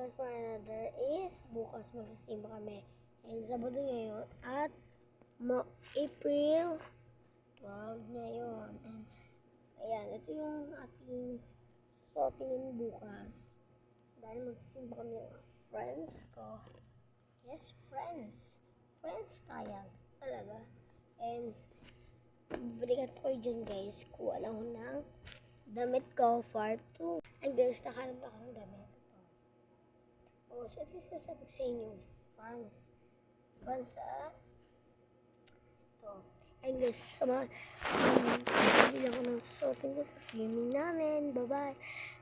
guys, for another is bukas magsisimba kami. And Sabado ngayon at April 12 ngayon. And ayan, ito yung ating susuotin bukas. Dahil magsisimba kami ng friends ko. Yes, friends. Friends tayo. Talaga. And balikan ko kayo dyan guys. Kuha lang ko ng damit ko for 2. And guys, nakahanap ako ng damit. Oh, so ito yung sabi ko sa inyo, fans ito. And guys, hindi ako nang susuotin ko sa swimming namin. Bye-bye.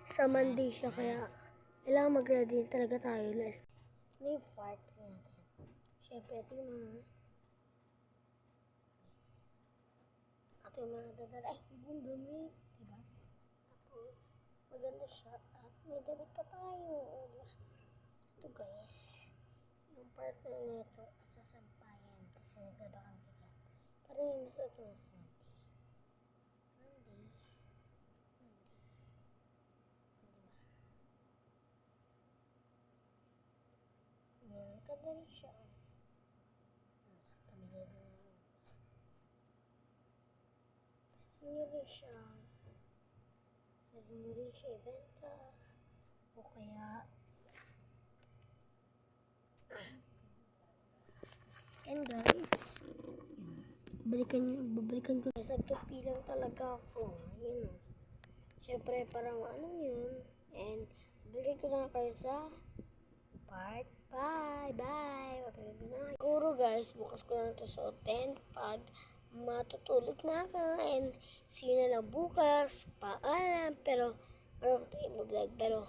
Sa Monday siya, kaya kailangan mag-ready talaga tayo. Let's go. Ano yung part natin? Siyempre, ito yung mga dadala. Ay, yung damit. Diba? Tapos, maganda siya. At may damit pa tayo. Ito guys, yung partner nito at sasampayan kasi naglaba kang bigat. Parang yung gusto ito na Monday. Yan, ganda rin siya. Sakto bigay na. Pwede nyo rin siya ibenta. O kaya and guys, babalikan ko. Guys, nagtupi lang talaga ako. Yun o. Siyempre, parang ano yun. And, babalikan ko na kayo sa part. Bye! Babalikan ko na kayo. Siguro guys, bukas ko lang ito suotin pag matutulog na ako. And, see you na lang bukas. Paalam. Pero, pero,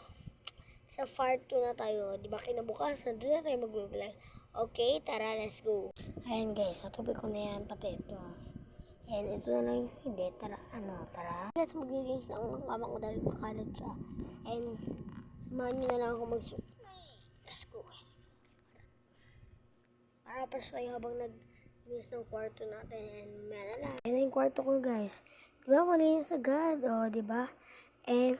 sa part 2 na tayo. Di ba kinabukasan? Doon na tayo mag-vlog. Okay, tara, let's go. Ayan guys, natubig ko na yan, pati ito. Ayan, ito na lang, hindi, tara. Guys, mag-release na ako ng kama ko dahil makalat siya. And, samahan nyo na lang ako mag-shoot. Let's go. Para pa siya habang nag-release ng kwarto natin. And, na lang. Ayan yung kwarto ko guys. Diba, malinis agad, o, diba? And,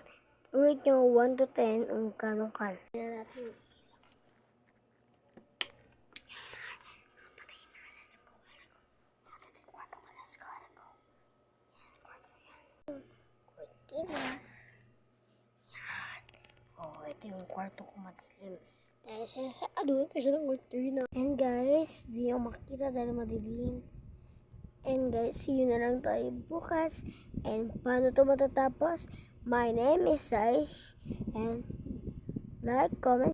rate nyo 1 to 10, ang kanong-kan. Ayan natin. Yan. Oh, ito yung kwarto ko madilim. Dahil sinasaduhin ko siya ng cortina. And guys, di ako makikita dahil madilim. And guys, see you na lang tayo bukas. And paano to matatapos? My name is Sai. And like, comment.